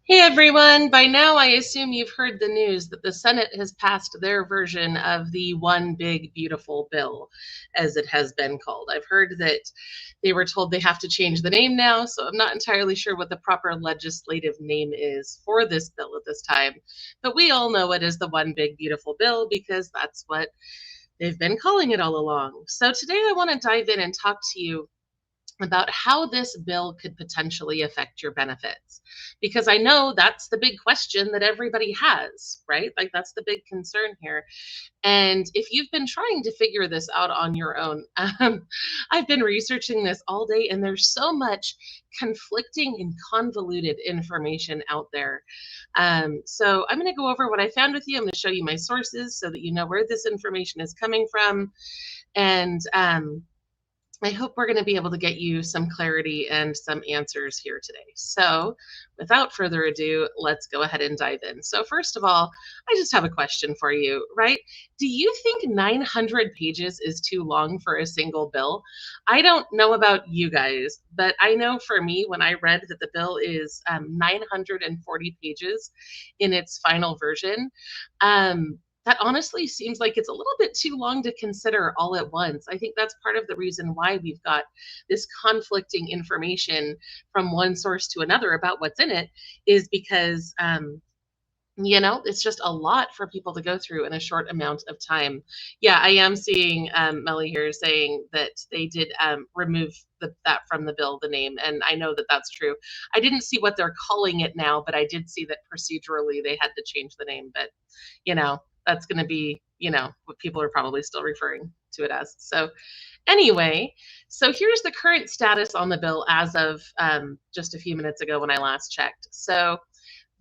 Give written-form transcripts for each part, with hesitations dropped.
Hey everyone, by now I assume you've heard the news that the Senate has passed their version of the One Big Beautiful Bill, as it has been called. I've heard that they were told they have to change the name now, so I'm not entirely sure what the proper legislative name is for this bill at this time. But we all know it as the One Big Beautiful Bill because that's what they've been calling it all along. So today I want to dive in and talk to you about how this bill could potentially affect your benefits. Because I know that's the big question that everybody has, right? Like, that's the big concern here. And if you've been trying to figure this out on your own, I've been researching this all day, and there's so much conflicting and convoluted information out there. So I'm going to go over what I found with you. I'm going to show you my sources so that you know where this information is coming from. And I hope we're going to be able to get you some clarity and some answers here today. So, without further ado, let's go ahead and dive in. So, first of all, I just have a question for you, right? Do you think 900 pages is too long for a single bill? I don't know about you guys, but I know for me, when I read that the bill is 940 pages in its final version, that honestly seems like it's a little bit too long to consider all at once. I think that's part of the reason why we've got this conflicting information from one source to another about what's in it, is because it's just a lot for people to go through in a short amount of time. Yeah, I am seeing Melly here saying that they did remove that from the bill, the name, and I know that that's true. I didn't see what they're calling it now, but I did see that procedurally they had to change the name. But that's going to be what people are probably still referring to it as. So anyway, so here's the current status on the bill as of just a few minutes ago when I last checked. So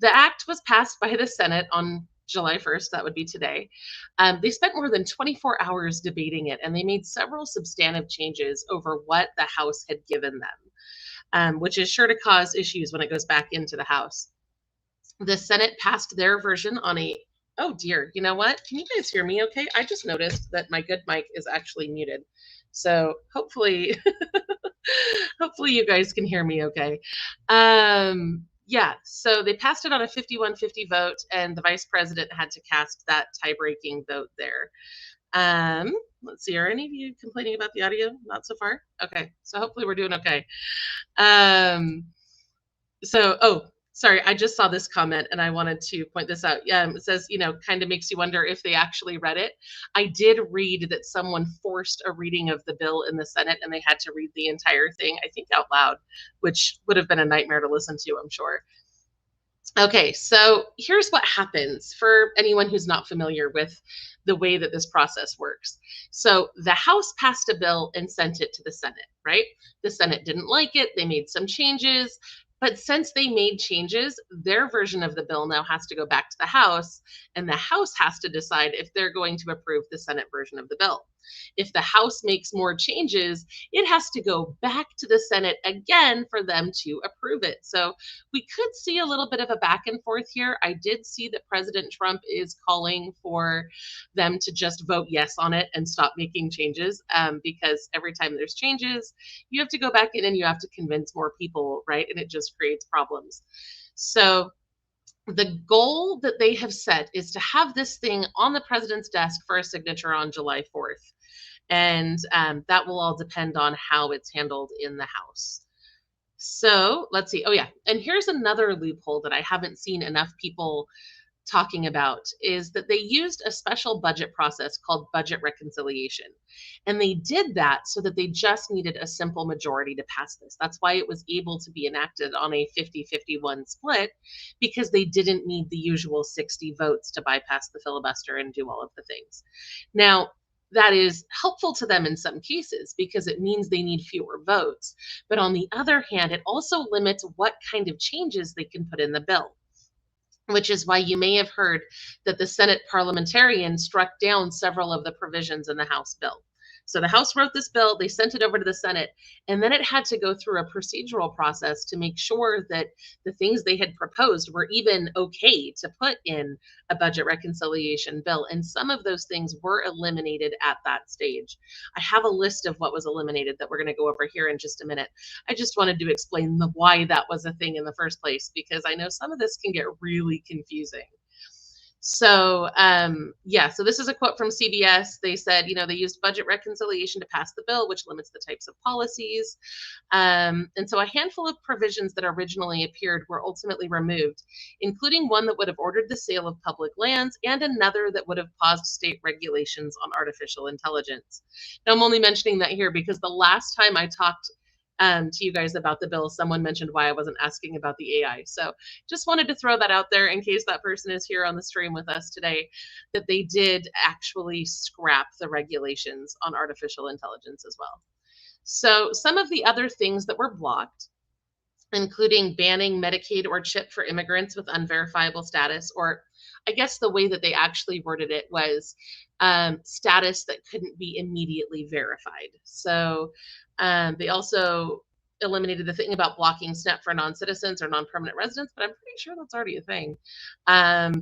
the act was passed by the Senate on July 1st. That would be today. They spent more than 24 hours debating it, and they made several substantive changes over what the House had given them, which is sure to cause issues when it goes back into the House. The Senate passed their version on a oh dear, you know what? Can you guys hear me okay? I just noticed that my good mic is actually muted. So hopefully hopefully you guys can hear me okay. Yeah, so they passed it on a 51-50 vote, and the vice president had to cast that tie-breaking vote there. Let's see, are any of you complaining about the audio? Not so far? Okay, so hopefully we're doing okay. Sorry, I just saw this comment and I wanted to point this out. It says, kind of makes you wonder if they actually read it. I did read that someone forced a reading of the bill in the Senate and they had to read the entire thing, I think out loud, which would have been a nightmare to listen to, I'm sure. Okay, so here's what happens for anyone who's not familiar with the way that this process works. So the House passed a bill and sent it to the Senate, right? The Senate didn't like it. They made some changes. But since they made changes, their version of the bill now has to go back to the House, and the House has to decide if they're going to approve the Senate version of the bill. If the House makes more changes, it has to go back to the Senate again for them to approve it. So we could see a little bit of a back and forth here. I did see that President Trump is calling for them to just vote yes on it and stop making changes, because every time there's changes, you have to go back in and you have to convince more people, right? And it just creates problems. So the goal that they have set is to have this thing on the president's desk for a signature on July 4th. And that will all depend on how it's handled in the House. So let's see. Oh, yeah. And here's another loophole that I haven't seen enough people talking about, is that they used a special budget process called budget reconciliation. And they did that so that they just needed a simple majority to pass this. That's why it was able to be enacted on a 50-51 split, because they didn't need the usual 60 votes to bypass the filibuster and do all of the things. Now, that is helpful to them in some cases because it means they need fewer votes. But on the other hand, it also limits what kind of changes they can put in the bill, which is why you may have heard that the Senate parliamentarian struck down several of the provisions in the House bill. So the House wrote this bill, they sent it over to the Senate, and then it had to go through a procedural process to make sure that the things they had proposed were even okay to put in a budget reconciliation bill. And some of those things were eliminated at that stage. I have a list of what was eliminated that we're going to go over here in just a minute. I just wanted to explain why that was a thing in the first place, because I know some of this can get really confusing. So yeah, so this is a quote from CBS. They said, they used budget reconciliation to pass the bill, which limits the types of policies. And so a handful of provisions that originally appeared were ultimately removed, including one that would have ordered the sale of public lands and another that would have paused state regulations on artificial intelligence. Now, I'm only mentioning that here because the last time I talked to you guys about the bill, someone mentioned why I wasn't asking about the AI. So just wanted to throw that out there in case that person is here on the stream with us today, that they did actually scrap the regulations on artificial intelligence as well. So some of the other things that were blocked, including banning Medicaid or CHIP for immigrants with unverifiable status, or I guess the way that they actually worded it was status that couldn't be immediately verified. So they also eliminated the thing about blocking SNAP for non-citizens or non-permanent residents, but I'm pretty sure that's already a thing.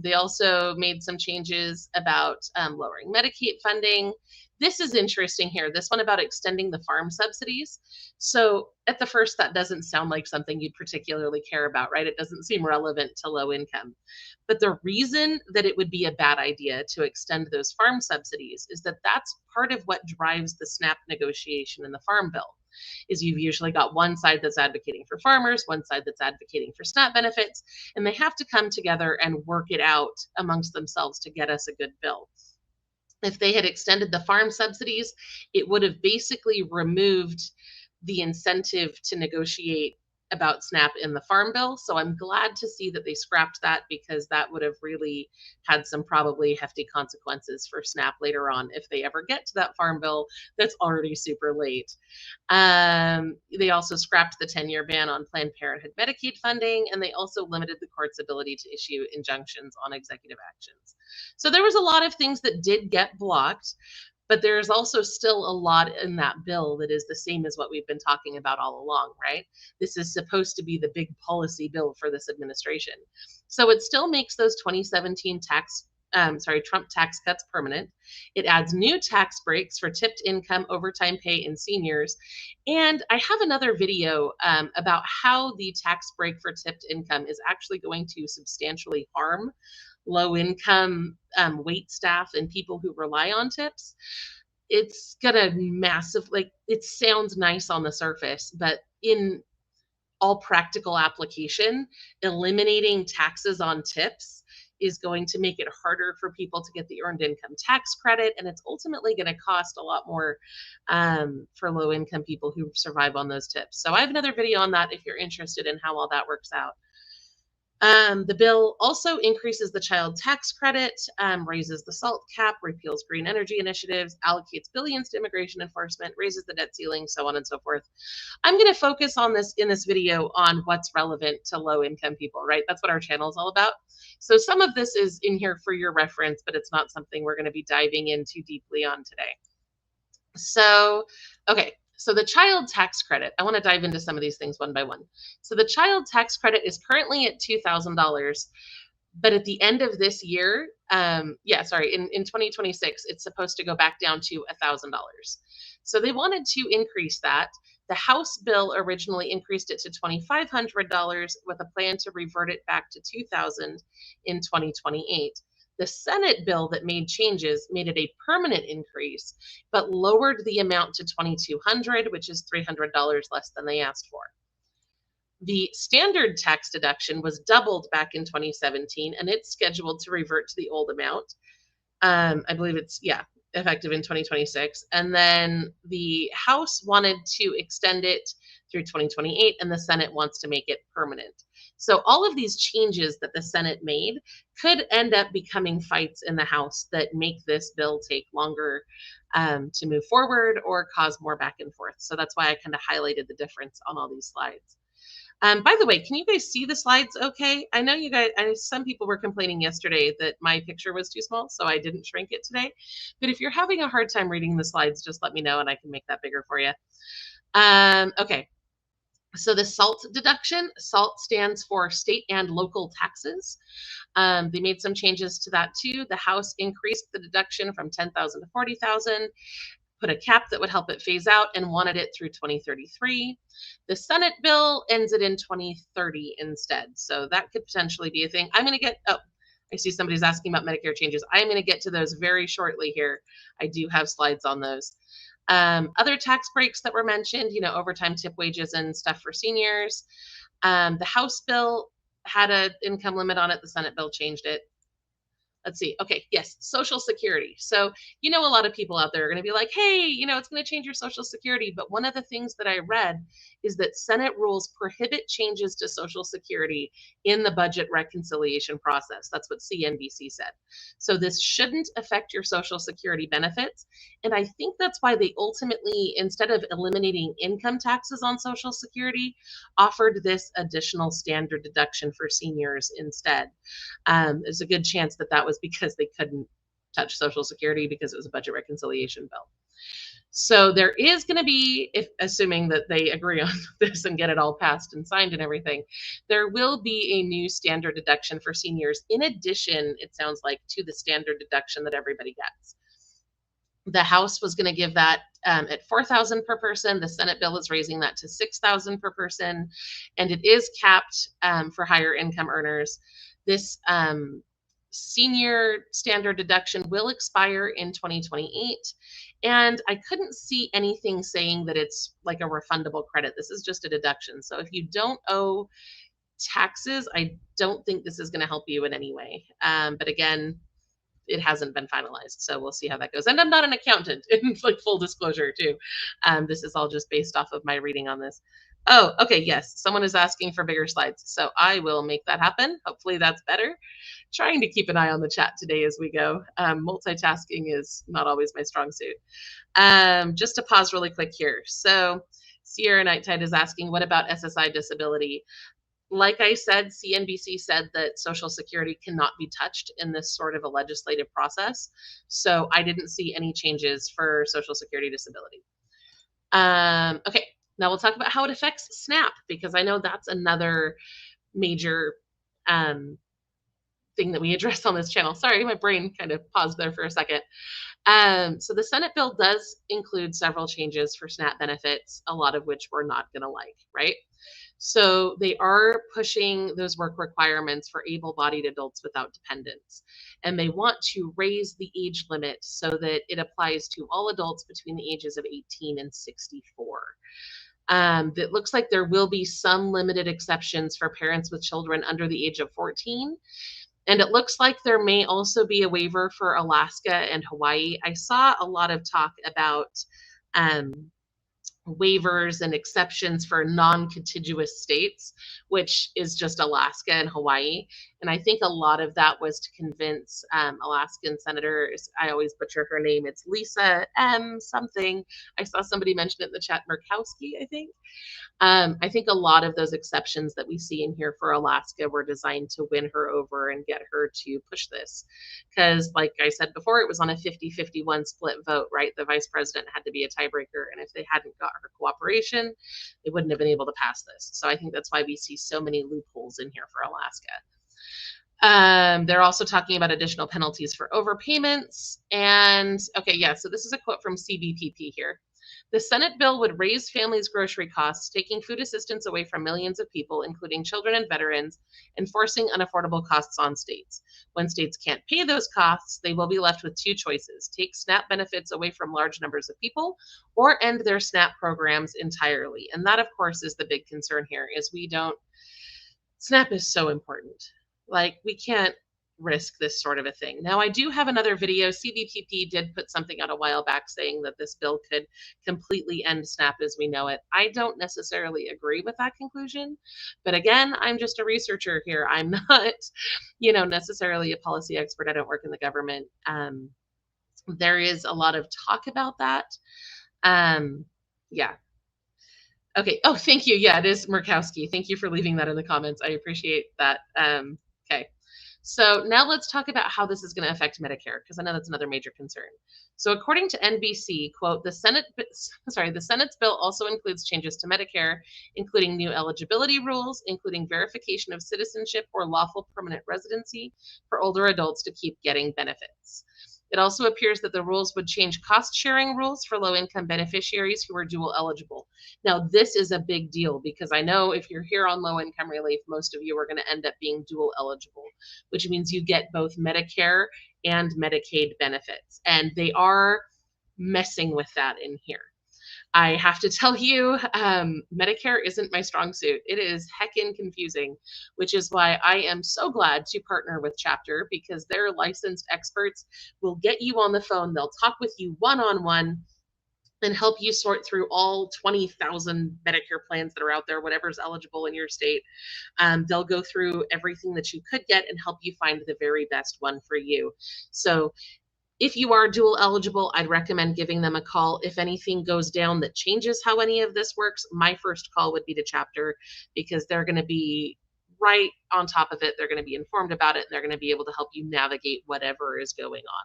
They also made some changes about lowering Medicaid funding. This is interesting here. This one about extending the farm subsidies. So at the first, that doesn't sound like something you'd particularly care about, right? It doesn't seem relevant to low income. But the reason that it would be a bad idea to extend those farm subsidies is that that's part of what drives the SNAP negotiation in the Farm Bill. Is you've usually got one side that's advocating for farmers, one side that's advocating for SNAP benefits, and they have to come together and work it out amongst themselves to get us a good bill. If they had extended the farm subsidies, it would have basically removed the incentive to negotiate about SNAP in the Farm Bill. So I'm glad to see that they scrapped that, because that would have really had some probably hefty consequences for SNAP later on if they ever get to that Farm Bill that's already super late. They also scrapped the 10-year ban on Planned Parenthood Medicaid funding, and they also limited the court's ability to issue injunctions on executive actions. So there was a lot of things that did get blocked, but there's also still a lot in that bill that is the same as what we've been talking about all along, right? This is supposed to be the big policy bill for this administration. So it still makes those 2017 Trump tax cuts permanent. It adds new tax breaks for tipped income, overtime pay, and seniors. And I have another video about how the tax break for tipped income is actually going to substantially harm low-income wait staff and people who rely on tips. It's gonna it sounds nice on the surface, but in all practical application, eliminating taxes on tips is going to make it harder for people to get the earned income tax credit, and it's ultimately going to cost a lot more for low-income people who survive on those tips. So I have another video on that if you're interested in how all that works out. The bill also increases the child tax credit, raises the SALT cap, repeals green energy initiatives, allocates billions to immigration enforcement, raises the debt ceiling, so on and so forth. I'm going to focus on this in this video on what's relevant to low-income people, right? That's what our channel is all about. So some of this is in here for your reference, but it's not something we're going to be diving into deeply on today. So, okay. So the child tax credit, I want to dive into some of these things one by one. So the child tax credit is currently at $2,000, but at the end of this year, in 2026, it's supposed to go back down to $1,000. So they wanted to increase that. The House bill originally increased it to $2,500 with a plan to revert it back to $2,000 in 2028. The Senate bill that made changes made it a permanent increase, but lowered the amount to $2,200, which is $300 less than they asked for. The standard tax deduction was doubled back in 2017, and it's scheduled to revert to the old amount. I believe it's, effective in 2026. And then the House wanted to extend it through 2028, and the Senate wants to make it permanent. So all of these changes that the Senate made could end up becoming fights in the House that make this bill take longer to move forward or cause more back and forth. So that's why I kind of highlighted the difference on all these slides. By the way, can you guys see the slides okay? I know you guys, some people were complaining yesterday that my picture was too small, so I didn't shrink it today. But if you're having a hard time reading the slides, just let me know and I can make that bigger for you. Okay, so the SALT deduction, SALT stands for state and local taxes. They made some changes to that too. The House increased the deduction from 10,000 to 40,000. Put a cap that would help it phase out and wanted it through 2033. The Senate bill ends it in 2030 instead. So that could potentially be a thing. I'm going to get, oh, I see somebody's asking about Medicare changes. I'm going to get to those very shortly here. I do have slides on those. Other tax breaks that were mentioned, overtime tip wages and stuff for seniors. The House bill had an income limit on it. The Senate bill changed it. Let's see. Okay, yes, Social Security. So, a lot of people out there are going to be like, hey, it's going to change your Social Security. But one of the things that I read is that Senate rules prohibit changes to Social Security in the budget reconciliation process. That's what CNBC said. So this shouldn't affect your Social Security benefits. And I think that's why they ultimately, instead of eliminating income taxes on Social Security, offered this additional standard deduction for seniors instead. There's a good chance that that was because they couldn't touch Social Security because it was a budget reconciliation bill. So there is going to be, if assuming that they agree on this and get it all passed and signed and everything, there will be a new standard deduction for seniors. In addition, it sounds like, to the standard deduction that everybody gets. The House was going to give that at $4,000 per person. The Senate bill is raising that to $6,000 per person, and it is capped for higher income earners. This senior standard deduction will expire in 2028, and I couldn't see anything saying that it's like a refundable credit. This is just a deduction. So if you don't owe taxes, I don't think this is going to help you in any way. But again, it hasn't been finalized, so we'll see how that goes. And I'm not an accountant, in like full disclosure too. This is all just based off of my reading on this. Oh, okay, yes, someone is asking for bigger slides, so I will make that happen. Hopefully that's better. Trying to keep an eye on the chat today as we go. Multitasking is not always my strong suit. Just to pause really quick here. So Sierra Nighttide is asking, what about SSI disability? Like I said, CNBC said that Social Security cannot be touched in this sort of a legislative process. So I didn't see any changes for Social Security disability. Okay, now we'll talk about how it affects SNAP, because I know that's another major thing that we address on this channel. Sorry, my brain kind of paused there for a second. So the Senate bill does include several changes for SNAP benefits, a lot of which we're not going to like, right? So they are pushing those work requirements for able-bodied adults without dependents. And they want to raise the age limit so that it applies to all adults between the ages of 18 and 64. It looks like there will be some limited exceptions for parents with children under the age of 14. And it looks like there may also be a waiver for Alaska and Hawaii. I saw a lot of talk about waivers and exceptions for non-contiguous states, which is just Alaska and Hawaii. And I think a lot of that was to convince Alaskan senators, I always butcher her name, it's Lisa M. something. I saw somebody mention it in the chat, Murkowski, I think. I think a lot of those exceptions that we see in here for Alaska were designed to win her over and get her to push this. Because like I said before, it was on a 50-51 split vote, right? The vice president had to be a tiebreaker. And if they hadn't got her cooperation, they wouldn't have been able to pass this. So I think that's why we see so many loopholes in here for Alaska. They're also talking about additional penalties for overpayments. And okay, yeah, so this is a quote from CBPP here. The Senate bill would raise families' grocery costs, taking food assistance away from millions of people, including children and veterans, and forcing unaffordable costs on states. When states can't pay those costs, they will be left with two choices: take SNAP benefits away from large numbers of people, or end their SNAP programs entirely. And that, of course, is the big concern here, is SNAP is so important. Like, we can't risk this sort of a thing. Now, I do have another video. CBPP did put something out a while back saying that this bill could completely end SNAP as we know it. I don't necessarily agree with that conclusion, but again, I'm just a researcher here. I'm not, necessarily a policy expert. I don't work in the government. There is a lot of talk about that. Yeah. Okay. Oh, thank you. Yeah, it is Murkowski. Thank you for leaving that in the comments. I appreciate that. Okay. So now let's talk about how this is going to affect Medicare, because I know that's another major concern. So according to NBC, quote, the Senate's bill also includes changes to Medicare, including new eligibility rules, including verification of citizenship or lawful permanent residency for older adults to keep getting benefits. It also appears that the rules would change cost sharing rules for low income beneficiaries who are dual eligible. Now, this is a big deal because I know if you're here on low income relief, most of you are going to end up being dual eligible, which means you get both Medicare and Medicaid benefits. And they are messing with that in here. I have to tell you, Medicare isn't my strong suit. It is heckin' confusing, which is why I am so glad to partner with Chapter, because their licensed experts will get you on the phone. They'll talk with you one-on-one and help you sort through all 20,000 Medicare plans that are out there, whatever's eligible in your state. They'll go through everything that you could get and help you find the very best one for you. So if you are dual eligible, I'd recommend giving them a call. If anything goes down that changes how any of this works, my first call would be to Chapter, because they're going to be right on top of it. They're going to be informed about it, and they're going to be able to help you navigate whatever is going on.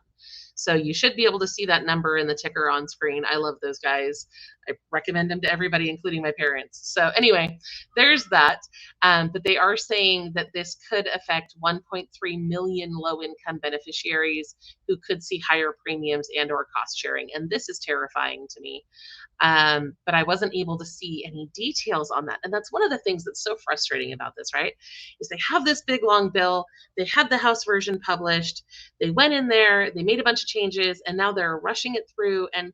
So you should be able to see that number in the ticker on screen. I love those guys. I recommend them to everybody, including my parents. So anyway, there's that. But they are saying that this could affect 1.3 million low-income beneficiaries who could see higher premiums and or cost sharing. And this is terrifying to me. But I wasn't able to see any details on that. And that's one of the things that's so frustrating about this, right? Is they have this big long bill, they had the House version published, they went in there, they made a bunch of changes, and now they're rushing it through, and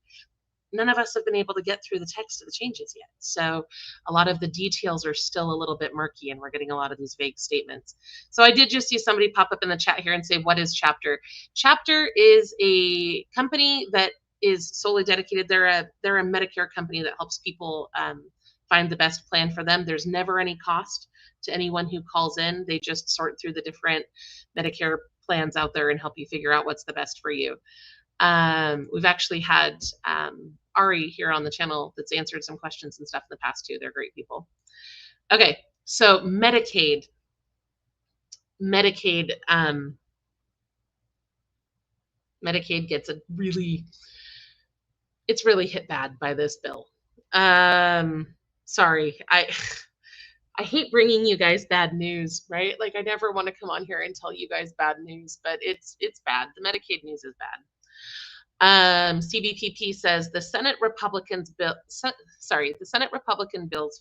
none of us have been able to get through the text of the changes yet. So a lot of the details are still a little bit murky, and we're getting a lot of these vague statements. So I did just see somebody pop up in the chat here and say, what is Chapter? Chapter is a company that is solely dedicated. They're a Medicare company that helps people find the best plan for them. There's never any cost to anyone who calls in. They just sort through the different Medicare plans out there and help you figure out what's the best for you. We've actually had Ari here on the channel that's answered some questions and stuff in the past too. They're great people. Okay, so Medicaid gets it's really hit bad by this bill. Sorry, I hate bringing you guys bad news, right? Like I never want to come on here and tell you guys bad news, but it's bad. The Medicaid news is bad. CBPP says the Senate Republican bill's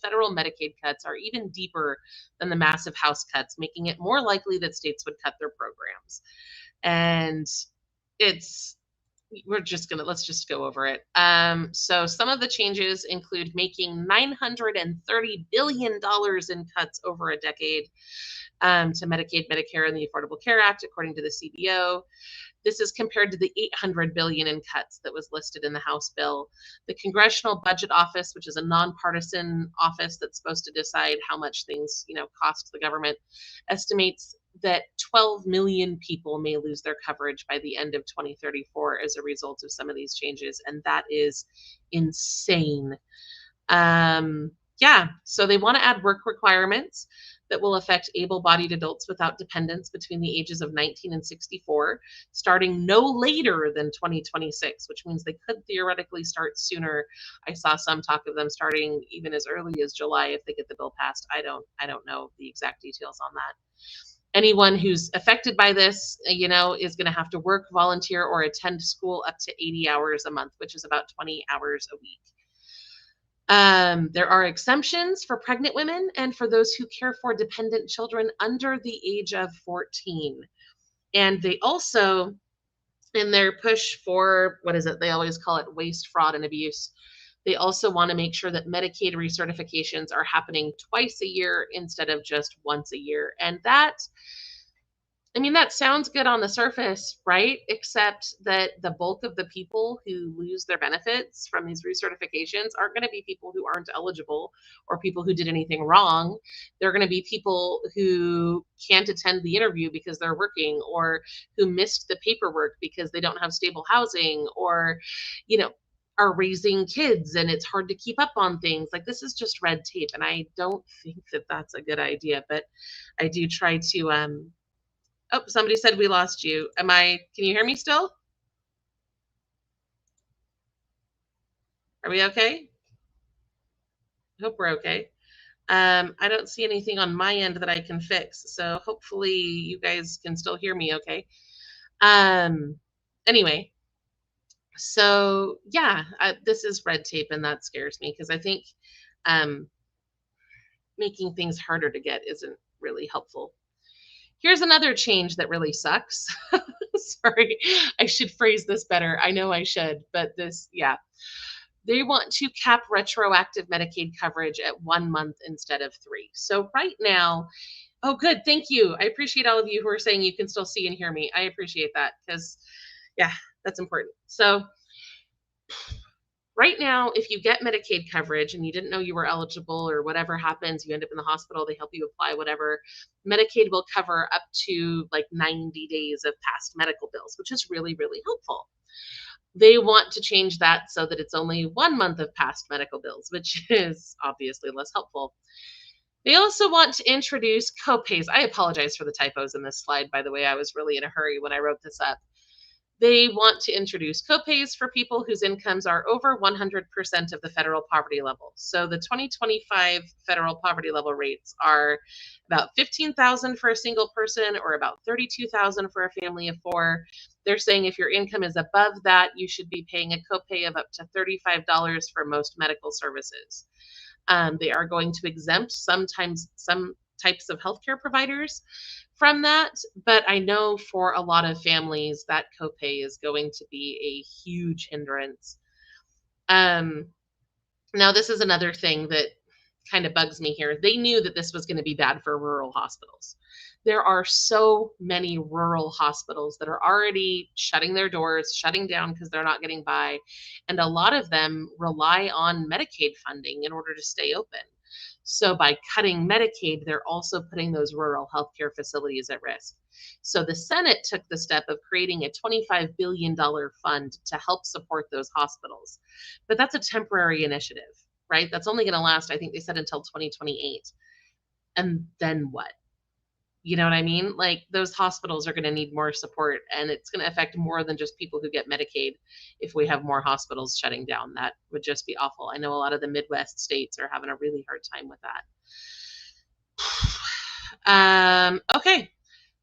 federal Medicaid cuts are even deeper than the massive House cuts, making it more likely that states would cut their programs. And let's just go over it. So some of the changes include making $930 billion in cuts over a decade to Medicaid, Medicare, and the Affordable Care Act, according to the CBO. This is compared to the $800 billion in cuts that was listed in the House bill. The Congressional Budget Office, which is a nonpartisan office that's supposed to decide how much things, cost the government, estimates that 12 million people may lose their coverage by the end of 2034 as a result of some of these changes, and that is insane. So they want to add work requirements that will affect able-bodied adults without dependents between the ages of 19 and 64, starting no later than 2026, which means they could theoretically start sooner. I saw some talk of them starting even as early as July if they get the bill passed. I don't know the exact details on that. Anyone who's affected by this, is going to have to work, volunteer, or attend school up to 80 hours a month, which is about 20 hours a week. There are exemptions for pregnant women and for those who care for dependent children under the age of 14. And they also, in their push for, they always call it waste, fraud, and abuse, they also want to make sure that Medicaid recertifications are happening twice a year instead of just once a year. And that sounds good on the surface, right? Except that the bulk of the people who lose their benefits from these recertifications aren't going to be people who aren't eligible or people who did anything wrong. They're going to be people who can't attend the interview because they're working, or who missed the paperwork because they don't have stable housing, or, are raising kids and it's hard to keep up on things. Like, this is just red tape, and I don't think that that's a good idea, but I do try to oh, somebody said we lost you. Can you hear me still? Are we okay? I hope we're okay. I don't see anything on my end that I can fix, so hopefully you guys can still hear me okay. Anyway, so yeah, this is red tape, and that scares me because I think making things harder to get isn't really helpful. Here's another change that really sucks. Sorry, I should phrase this better. I know I should, but yeah. They want to cap retroactive Medicaid coverage at 1 month instead of 3. So right now, oh, good. Thank you. I appreciate all of you who are saying you can still see and hear me. I appreciate that because, yeah, that's important. So right now, if you get Medicaid coverage and you didn't know you were eligible or whatever happens, you end up in the hospital, they help you apply, whatever, Medicaid will cover up to like 90 days of past medical bills, which is really, really helpful. They want to change that so that it's only 1 month of past medical bills, which is obviously less helpful. They also want to introduce copays. I apologize for the typos in this slide, by the way. I was really in a hurry when I wrote this up. They want to introduce copays for people whose incomes are over 100% of the federal poverty level. So the 2025 federal poverty level rates are about $15,000 for a single person or about $32,000 for a family of 4. They're saying if your income is above that, you should be paying a copay of up to $35 for most medical services. They are going to exempt some types of healthcare providers from that, but I know for a lot of families that copay is going to be a huge hindrance. Now, this is another thing that kind of bugs me here. They knew that this was going to be bad for rural hospitals. There are so many rural hospitals that are already shutting their doors, shutting down because they're not getting by. And a lot of them rely on Medicaid funding in order to stay open. So by cutting Medicaid, they're also putting those rural healthcare facilities at risk. So the Senate took the step of creating a $25 billion fund to help support those hospitals. But that's a temporary initiative, right? That's only going to last, I think they said, until 2028. And then what? You know what I mean? Like, those hospitals are going to need more support, and it's going to affect more than just people who get Medicaid if we have more hospitals shutting down. That would just be awful. I know a lot of the Midwest states are having a really hard time with that. Okay.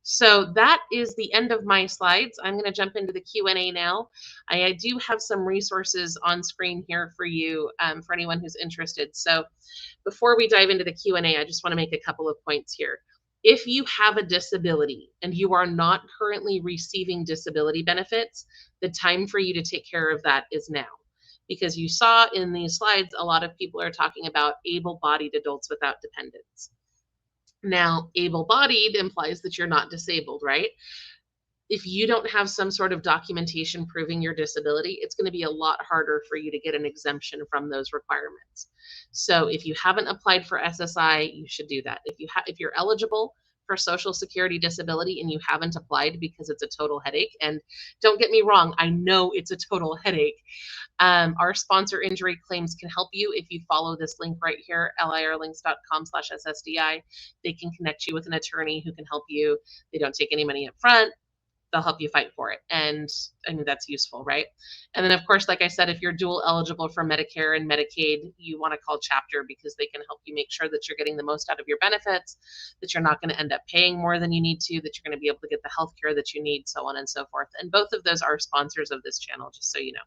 So that is the end of my slides. I'm going to jump into the Q&A now. I do have some resources on screen here for you, for anyone who's interested. So before we dive into the Q&A, I just want to make a couple of points here. If you have a disability and you are not currently receiving disability benefits, the time for you to take care of that is now. Because you saw in these slides, a lot of people are talking about able-bodied adults without dependents. Now, able-bodied implies that you're not disabled, right? If you don't have some sort of documentation proving your disability, it's going to be a lot harder for you to get an exemption from those requirements. So if you haven't applied for SSI, you should do that. If you're eligible for Social Security disability and you haven't applied because it's a total headache, and don't get me wrong, I know it's a total headache. Our sponsor Injury Claims can help you if you follow this link right here, lirlinks.com/ssdi. They can connect you with an attorney who can help you. They don't take any money up front. They'll help you fight for it. And I mean, that's useful, right? And then, of course, like I said, if you're dual eligible for Medicare and Medicaid, you want to call Chapter because they can help you make sure that you're getting the most out of your benefits, that you're not going to end up paying more than you need to, that you're going to be able to get the health care that you need, so on and so forth. And both of those are sponsors of this channel, just so you know.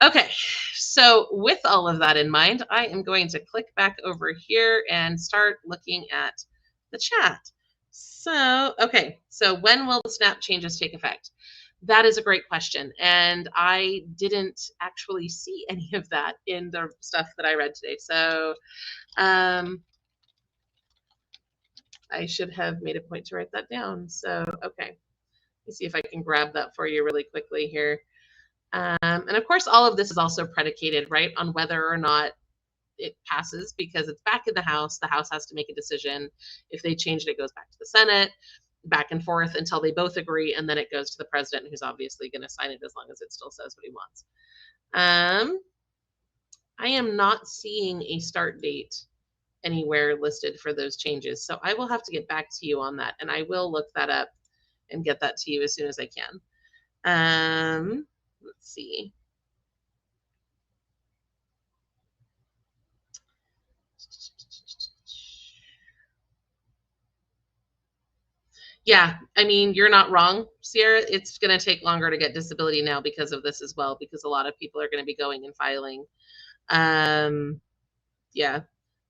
Okay, so with all of that in mind, I am going to click back over here and start looking at the chat. So, okay, so when will the SNAP changes take effect? That is a great question, and I didn't actually see any of that in the stuff that I read today. So I should have made a point to write that down. So, okay, let me see if I can grab that for you really quickly here. And of course, all of this is also predicated, right, on whether or not it passes, because it's back in the House. The House has to make a decision. If they change it, it goes back to the Senate, back and forth until they both agree, and then it goes to the president, who's obviously going to sign it as long as it still says what he wants. I am not seeing a start date anywhere listed for those changes. So I will have to get back to you on that, and I will look that up and get that to you as soon as I can. Let's see. Yeah, I mean, you're not wrong, Sierra. It's going to take longer to get disability now because of this as well, because a lot of people are going to be going and filing. Yeah.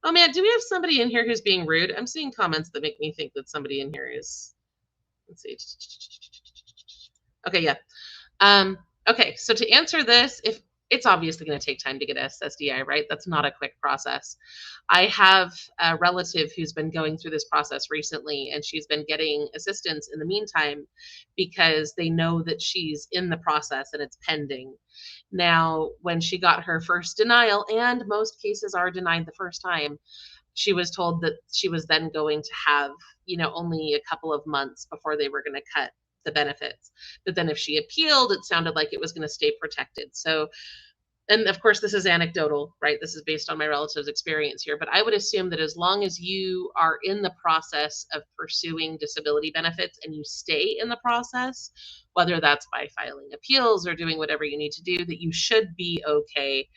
Oh man, do we have somebody in here who's being rude? I'm seeing comments that make me think that somebody in here is. Let's see. Okay, yeah. Okay, so to answer this, if it's obviously going to take time to get SSDI, right? That's not a quick process. I have a relative who's been going through this process recently, and she's been getting assistance in the meantime because they know that she's in the process and it's pending. Now, when she got her first denial, and most cases are denied the first time, she was told that she was then going to have, only a couple of months before they were going to cut the benefits. But then if she appealed, it sounded like it was going to stay protected. So, and of course, this is anecdotal, right? This is based on my relative's experience here. But I would assume that as long as you are in the process of pursuing disability benefits and you stay in the process, whether that's by filing appeals or doing whatever you need to do, that you should be okay.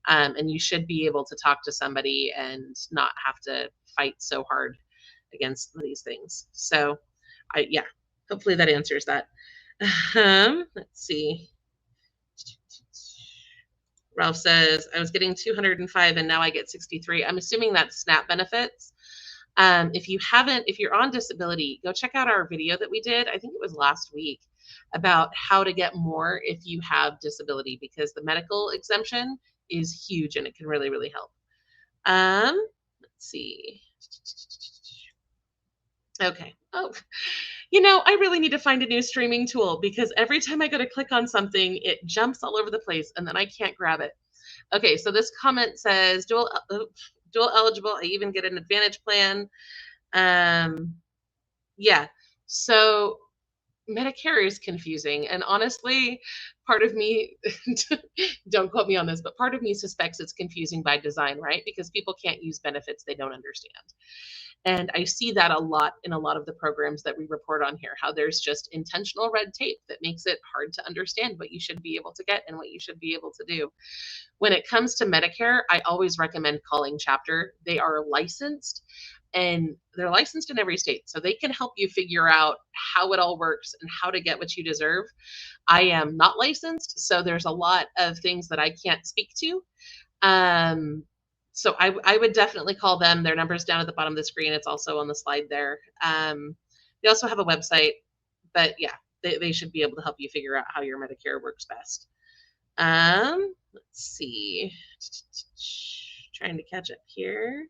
And you should be able to talk to somebody and not have to fight so hard against these things. So, yeah, hopefully that answers that. Let's see. Ralph says, I was getting 205 and now I get 63. I'm assuming that's SNAP benefits. If you're on disability, go check out our video that we did. I think it was last week about how to get more if you have disability, because the medical exemption is huge and it can really, really help. Let's see. Okay. Oh, I really need to find a new streaming tool because every time I go to click on something, it jumps all over the place and then I can't grab it. Okay, so this comment says dual eligible. I even get an Advantage plan. Yeah. So Medicare is confusing, and honestly, part of me don't quote me on this, but part of me suspects it's confusing by design, right? Because people can't use benefits they don't understand. And I see that a lot in a lot of the programs that we report on here, how there's just intentional red tape that makes it hard to understand what you should be able to get and what you should be able to do. When it comes to Medicare, I always recommend calling Chapter. They are licensed, and they're licensed in every state, so they can help you figure out how it all works and how to get what you deserve. I am not licensed, so there's a lot of things that I can't speak to. So I would definitely call them. Their number's down at the bottom of the screen. It's also on the slide there. They also have a website, but yeah, they should be able to help you figure out how your Medicare works best. Let's see. Trying to catch up here.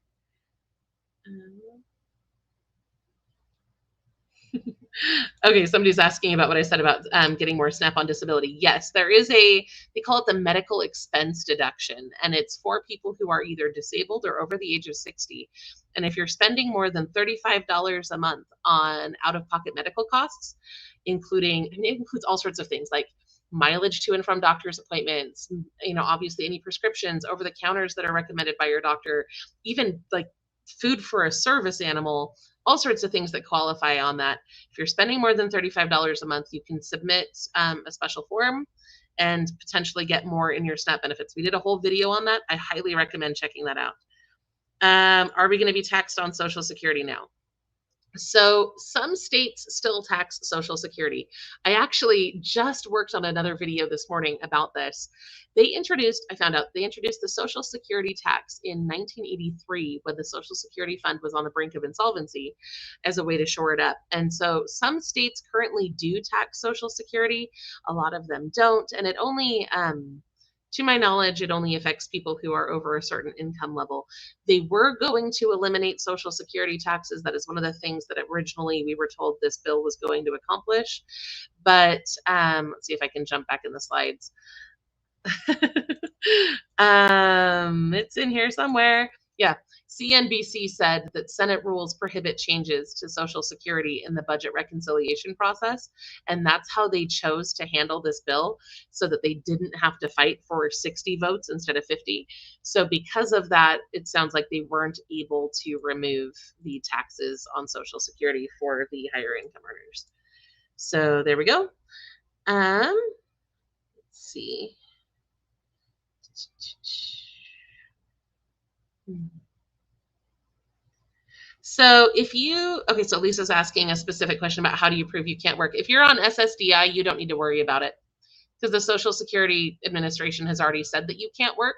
Okay, somebody's asking about what I said about getting more SNAP on disability. Yes, there is they call it the medical expense deduction, and it's for people who are either disabled or over the age of 60. And if you're spending more than $35 a month on out-of-pocket medical costs, it includes all sorts of things like mileage to and from doctor's appointments, obviously any prescriptions, over the counters that are recommended by your doctor, even like food for a service animal, all sorts of things that qualify on that. If you're spending more than $35 a month, you can submit a special form and potentially get more in your SNAP benefits. We did a whole video on that. I highly recommend checking that out. Are we going to be taxed on Social Security now? So some states still tax Social Security. I actually just worked on another video this morning about this. I found out they introduced the Social Security tax in 1983 when the Social Security Fund was on the brink of insolvency as a way to shore it up. And so some states currently do tax Social Security. A lot of them don't. And it only, to my knowledge, it only affects people who are over a certain income level. They were going to eliminate Social Security taxes. That is one of the things that originally we were told this bill was going to accomplish. But let's see if I can jump back in the slides. It's in here somewhere. Yeah. CNBC said that Senate rules prohibit changes to Social Security in the budget reconciliation process, and that's how they chose to handle this bill, so that they didn't have to fight for 60 votes instead of 50. So because of that, it sounds like they weren't able to remove the taxes on Social Security for the higher income earners. So there we go. Let's see. So if you, okay, so Lisa's asking a specific question about how do you prove you can't work. If you're on SSDI, you don't need to worry about it, because the Social Security Administration has already said that you can't work.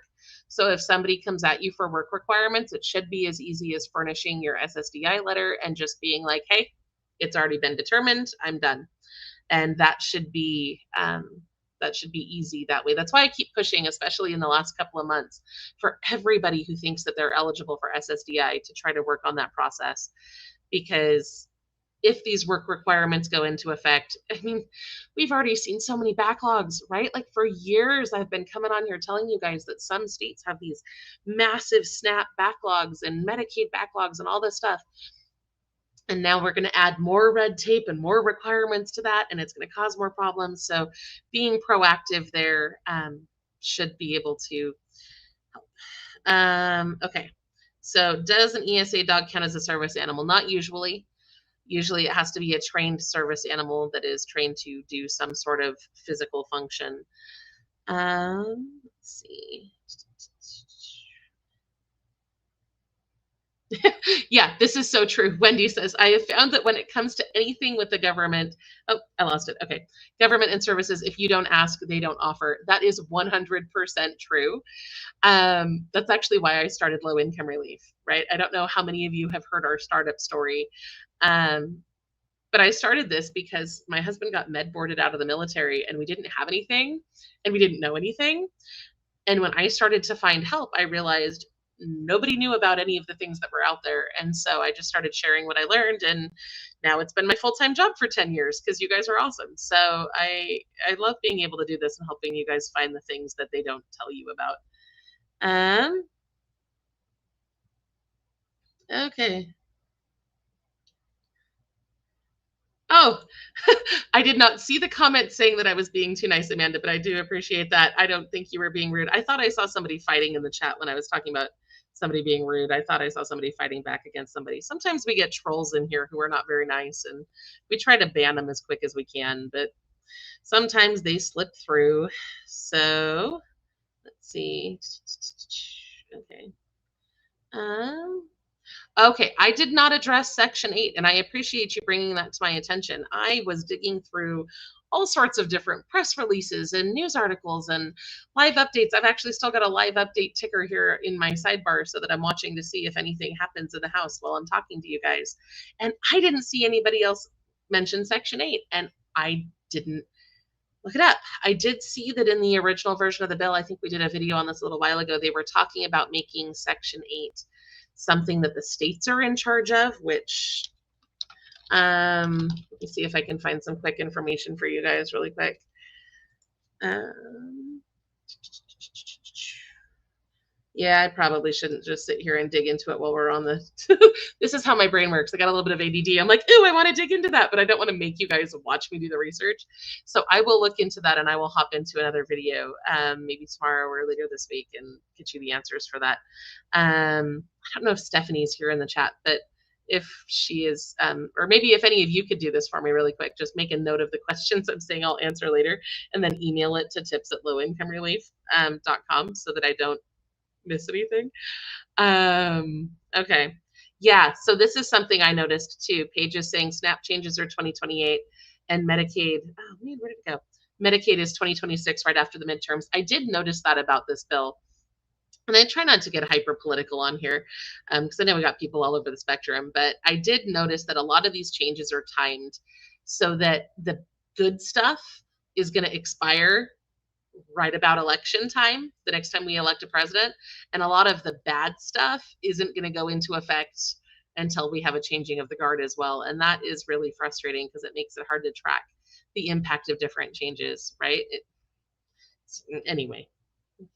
So if somebody comes at you for work requirements, it should be as easy as furnishing your SSDI letter and just being like, hey, it's already been determined, I'm done. And that should be easy that way. That's why I keep pushing, especially in the last couple of months, for everybody who thinks that they're eligible for SSDI to try to work on that process. Because if these work requirements go into effect, I mean, we've already seen so many backlogs, right? Like for years, I've been coming on here telling you guys that some states have these massive SNAP backlogs and Medicaid backlogs and all this stuff. And now we're going to add more red tape and more requirements to that, and it's going to cause more problems. So being proactive there should be able to help. Okay, so does an ESA dog count as a service animal? Not usually. Usually it has to be a trained service animal that is trained to do some sort of physical function. Let's see. Yeah, this is so true. Wendy says, I have found that when it comes to anything with the government, oh, I lost it. Okay. Government and services, if you don't ask, they don't offer. That is 100% true. That's actually why I started low income relief, right? I don't know how many of you have heard our startup story. But I started this because my husband got med boarded out of the military and we didn't have anything and we didn't know anything. And when I started to find help, I realized nobody knew about any of the things that were out there. And so I just started sharing what I learned, and now it's been my full-time job for 10 years because you guys are awesome. So I love being able to do this and helping you guys find the things that they don't tell you about. Okay. Oh, I did not see the comment saying that I was being too nice, Amanda, but I do appreciate that. I don't think you were being rude. I thought I saw somebody fighting in the chat when I was talking about somebody being rude. I thought I saw somebody fighting back against somebody. Sometimes we get trolls in here who are not very nice, and we try to ban them as quick as we can, but sometimes they slip through. So let's see. Okay. Okay, I did not address Section 8, and I appreciate you bringing that to my attention. I was digging through all sorts of different press releases and news articles and live updates. I've actually still got a live update ticker here in my sidebar so that I'm watching to see if anything happens in the house while I'm talking to you guys. And I didn't see anybody else mention Section 8, and I didn't look it up. I did see that in the original version of the bill, I think we did a video on this a little while ago, they were talking about making Section 8 something that the states are in charge of, which let me see if I can find some quick information for you guys really quick. Yeah, I probably shouldn't just sit here and dig into it while we're on the this is how my brain works. I got a little bit of ADD. I'm like, ooh, I want to dig into that, but I don't want to make you guys watch me do the research. So I will look into that and I will hop into another video maybe tomorrow or later this week and get you the answers for that. I don't know if Stephanie's here in the chat, but if she is, or maybe if any of you could do this for me really quick, just make a note of the questions I'm saying I'll answer later and then email it to tips@lowincomerelief.com so that I don't miss anything. Okay. Yeah, so this is something I noticed too. Pages saying SNAP changes are 2028 and Medicaid, oh man, where did it go? Medicaid is 2026 right after the midterms. I did notice that about this bill. And I try not to get hyper political on here because I know we got people all over the spectrum, but I did notice that a lot of these changes are timed so that the good stuff is going to expire right about election time, the next time we elect a president, and a lot of the bad stuff isn't going to go into effect until we have a changing of the guard as well. And that is really frustrating because it makes it hard to track the impact of different changes, right? Anyway,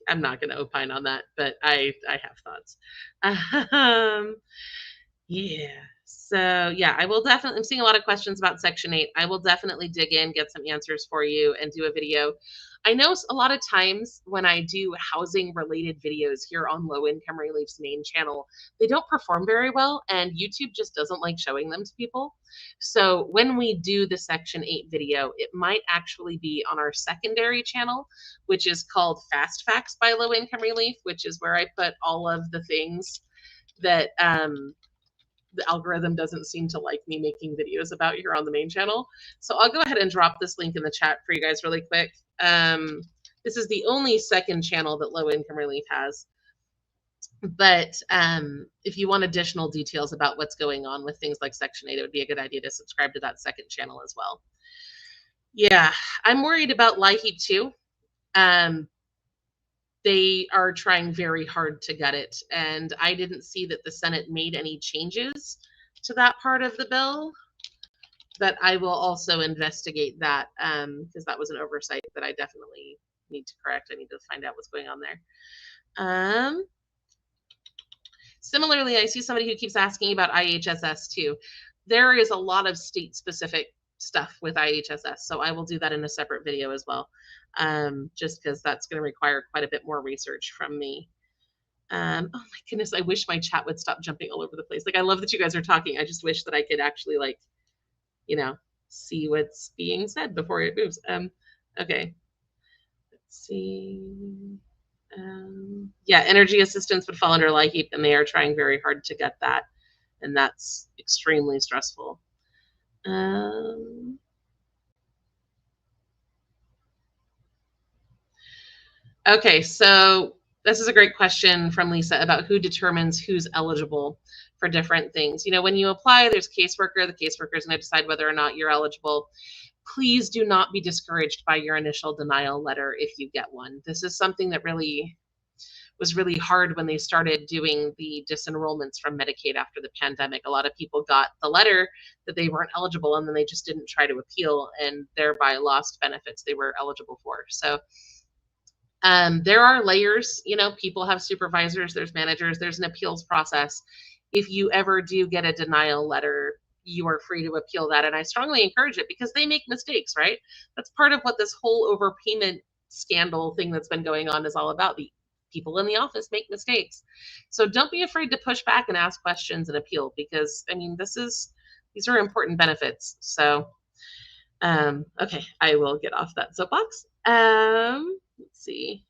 I'm not going to opine on that, but I have thoughts. Um, yeah. So yeah, I will definitely. I'm seeing a lot of questions about Section 8. I will definitely dig in, get some answers for you, and do a video. I know a lot of times when I do housing related videos here on Low Income Relief's main channel, they don't perform very well, and YouTube just doesn't like showing them to people. So when we do the Section 8 video, it might actually be on our secondary channel, which is called Fast Facts by Low Income Relief, which is where I put all of the things that the algorithm doesn't seem to like me making videos about here on the main channel. So I'll go ahead and drop this link in the chat for you guys really quick. This is the only second channel that Low Income Relief has. But if you want additional details about what's going on with things like Section 8, it would be a good idea to subscribe to that second channel as well. Yeah, I'm worried about LIHEAP too. They are trying very hard to gut it, and I didn't see that the Senate made any changes to that part of the bill, but I will also investigate that because that was an oversight that I definitely need to correct. I need to find out what's going on there. Similarly, I see somebody who keeps asking about IHSS too. There is a lot of state-specific stuff with IHSS, so I will do that in a separate video as well, just because that's going to require quite a bit more research from me. Oh my goodness, I wish my chat would stop jumping all over the place. Like, I love that you guys are talking. I just wish that I could actually, like, you know, see what's being said before it moves. Okay, let's see. Yeah, energy assistance would fall under LIHEAP, and they are trying very hard to get that, and that's extremely stressful. Okay, so this is a great question from Lisa about who determines who's eligible for different things. You know, when you apply, there's caseworker. The caseworker is going to decide whether or not you're eligible. Please do not be discouraged by your initial denial letter if you get one. This is something that really was really hard when they started doing the disenrollments from Medicaid after the pandemic. A lot of people got the letter that they weren't eligible, and then they just didn't try to appeal and thereby lost benefits they were eligible for. So there are layers, you know, people have supervisors, there's managers, there's an appeals process. If you ever do get a denial letter, you are free to appeal that. And I strongly encourage it because they make mistakes, right? That's part of what this whole overpayment scandal thing that's been going on is all about. The people in the office make mistakes. So don't be afraid to push back and ask questions and appeal because, I mean, these are important benefits. So, okay, I will get off that soapbox. Let's see.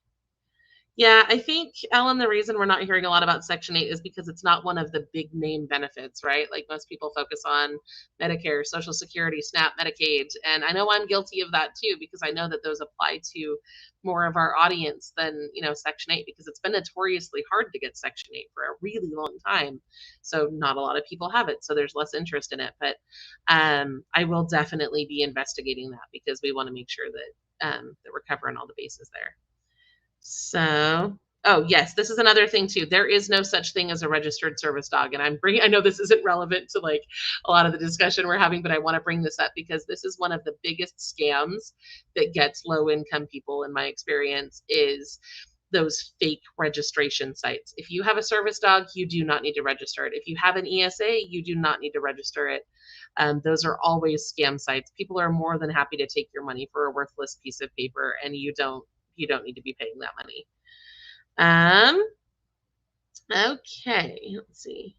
Yeah, I think, Ellen, the reason we're not hearing a lot about Section 8 is because it's not one of the big name benefits, right? Like most people focus on Medicare, Social Security, SNAP, Medicaid. And I know I'm guilty of that too, because I know that those apply to more of our audience than, you know, Section 8, because it's been notoriously hard to get Section 8 for a really long time. So not a lot of people have it. So there's less interest in it. But I will definitely be investigating that because we want to make sure that we're covering all the bases there. So, oh yes, this is another thing too. There is no such thing as a registered service dog, and I know this isn't relevant to like a lot of the discussion we're having, but I want to bring this up because this is one of the biggest scams that gets low income people, in my experience, is those fake registration sites. If you have a service dog, you do not need to register it. If you have an ESA, you do not need to register it. Those are always scam sites. People are more than happy to take your money for a worthless piece of paper, and you don't need to be paying that money. Okay, let's see.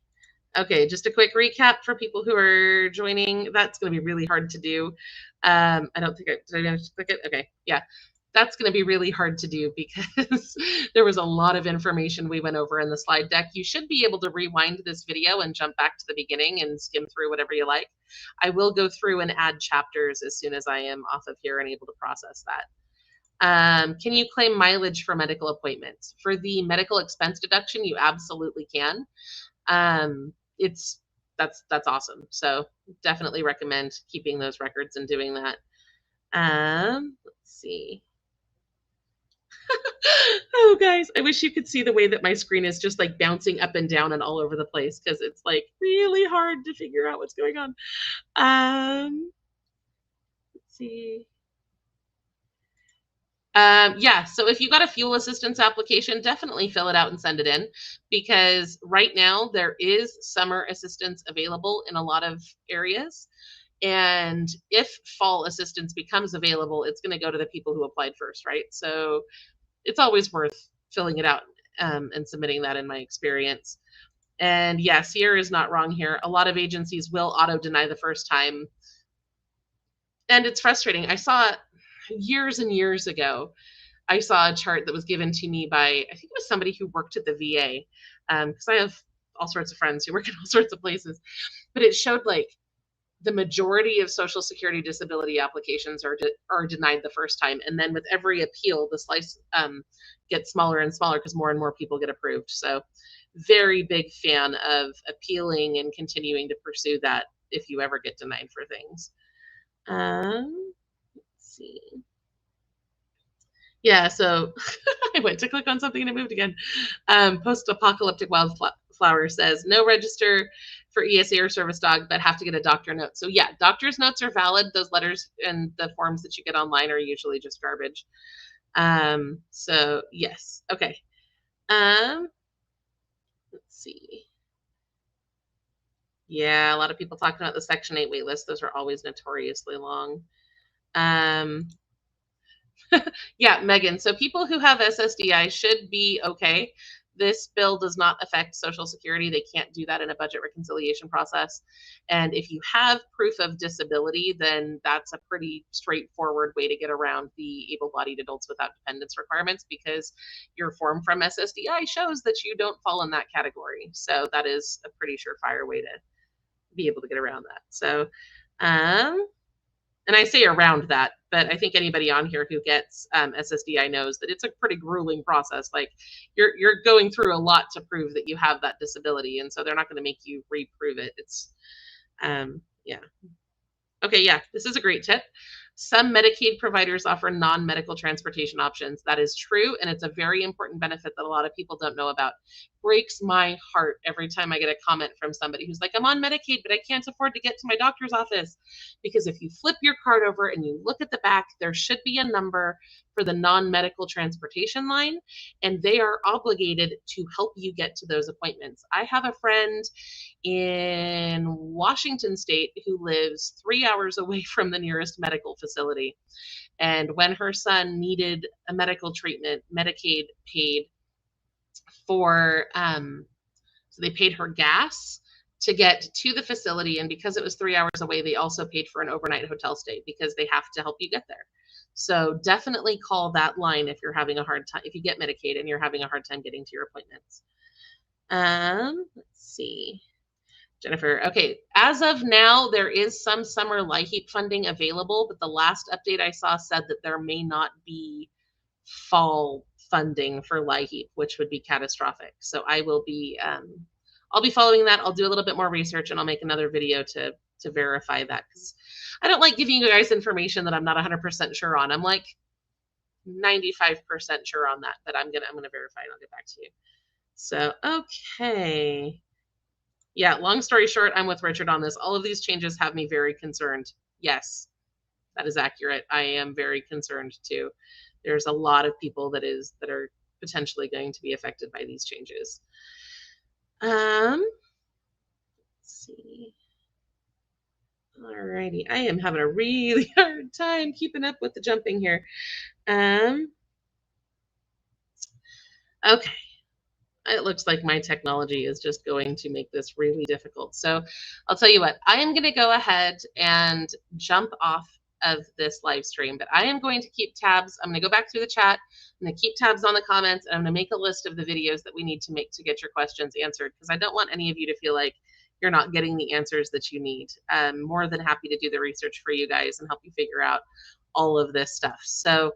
Okay, just a quick recap for people who are joining. That's going to be really hard to do. I don't think did I manage to click it? Okay, yeah. That's going to be really hard to do because there was a lot of information we went over in the slide deck. You should be able to rewind this video and jump back to the beginning and skim through whatever you like. I will go through and add chapters as soon as I am off of here and able to process that. Can you claim mileage for medical appointments? For the medical expense deduction, you absolutely can. That's awesome. So definitely recommend keeping those records and doing that. Let's see. Oh, guys, I wish you could see the way that my screen is just like bouncing up and down and all over the place because it's like really hard to figure out what's going on. Let's see. Yeah, so if you got a fuel assistance application, definitely fill it out and send it in, because right now there is summer assistance available in a lot of areas. And if fall assistance becomes available, it's going to go to the people who applied first, right? So it's always worth filling it out and submitting that, in my experience. And yeah, Sierra is not wrong here. A lot of agencies will auto deny the first time. And it's frustrating. I saw years and years ago, I saw a chart that was given to me by, I think it was somebody who worked at the VA, because I have all sorts of friends who work in all sorts of places. But it showed like the majority of Social Security disability applications are denied the first time, and then with every appeal, the slice gets smaller and smaller because more and more people get approved. So, very big fan of appealing and continuing to pursue that if you ever get denied for things. Let's see. Yeah, so I went to click on something and it moved again. Post-apocalyptic wildflower says, no register for ESA or service dog, but have to get a doctor note. So yeah, doctor's notes are valid. Those letters and the forms that you get online are usually just garbage. So yes, okay. Let's see. Yeah, a lot of people talking about the Section 8 wait list. Those are always notoriously long. Yeah, Megan. So people who have SSDI should be okay. This bill does not affect Social Security. They can't do that in a budget reconciliation process. And if you have proof of disability, then that's a pretty straightforward way to get around the able-bodied adults without dependents requirements, because your form from SSDI shows that you don't fall in that category. So that is a pretty surefire way to be able to get around that. So, and I say around that, but I think anybody on here who gets SSDI knows that it's a pretty grueling process. Like you're going through a lot to prove that you have that disability, and so they're not going to make you reprove it. It's yeah. Okay, yeah, this is a great tip. Some Medicaid providers offer non-medical transportation options. That is true, and it's a very important benefit that a lot of people don't know about. Breaks my heart every time I get a comment from somebody who's like, I'm on Medicaid, but I can't afford to get to my doctor's office. Because if you flip your card over and you look at the back, there should be a number for the non-medical transportation line, and they are obligated to help you get to those appointments. I have a friend in Washington State who lives 3 hours away from the nearest medical facility. And when her son needed a medical treatment, Medicaid paid for, so they paid her gas to get to the facility. And because it was 3 hours away, they also paid for an overnight hotel stay because they have to help you get there. So definitely call that line if you're having a hard time, if you get Medicaid and you're having a hard time getting to your appointments. Let's see. Jennifer, okay, as of now, there is some summer LIHEAP funding available, but the last update I saw said that there may not be fall funding for LIHEAP, which would be catastrophic. So I will be, I'll be following that. I'll do a little bit more research and I'll make another video to verify that, because I don't like giving you guys information that I'm not 100% sure on. I'm like 95% sure on that, but I'm gonna verify and I'll get back to you. So, okay. Yeah, long story short, I'm with Richard on this. All of these changes have me very concerned. Yes, that is accurate. I am very concerned too. There's a lot of people that are potentially going to be affected by these changes. Let's see. Alrighty, I am having a really hard time keeping up with the jumping here. Okay. It looks like my technology is just going to make this really difficult. So I'll tell you what, I am going to go ahead and jump off of this live stream, but I am going to keep tabs. I'm going to go back through the chat. I'm going to keep tabs on the comments, and I'm going to make a list of the videos that we need to make to get your questions answered, because I don't want any of you to feel like you're not getting the answers that you need. I'm more than happy to do the research for you guys and help you figure out all of this stuff. So,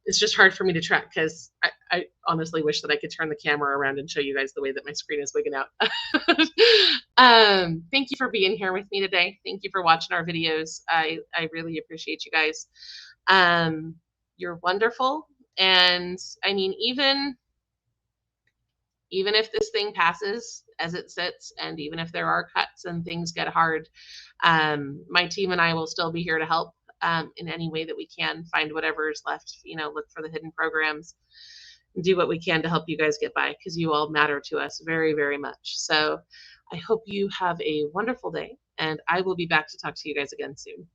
it's just hard for me to track, because I honestly wish that I could turn the camera around and show you guys the way that my screen is wigging out. Thank you for being here with me today. Thank you for watching our videos. I really appreciate you guys. You're wonderful. And I mean, even if this thing passes as it sits, and even if there are cuts and things get hard, my team and I will still be here to help. in any way that we can, find whatever is left, look for the hidden programs, do what we can to help you guys get by, because you all matter to us very, very much. So I hope you have a wonderful day, and I will be back to talk to you guys again soon.